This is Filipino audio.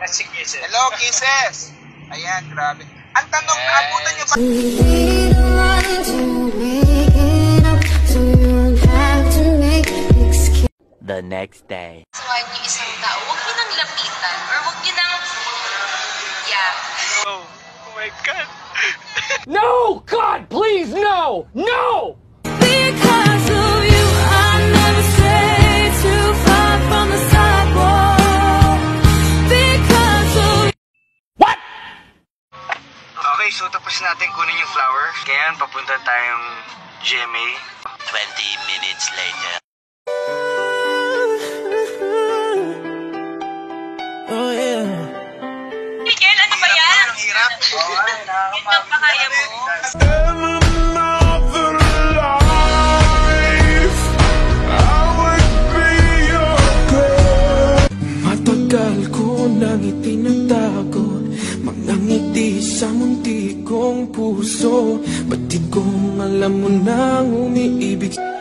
Si Kisses. Hello, Kisses! Ayan, grabe. Ang tanong, abutan niyo ba? The next day. Suwain niyo isang tao, huwag niyo nang lapitan or huwag niyo nang Oh my God. No! God, please, no! No! Because of you, I never stray too far from the sidewalk. Because of What? Okay, so tapos natin kunin yung flowers. Kaya papunta tayong GMA. 20 minutes later. oh yeah. Miguel, ano ba yan? Ang hirap. Yun lang pa kaya mo? Matagal ko nang itinatago mga ngiti sa munti kong puso. Ba't di kong alam mo nang umiibig?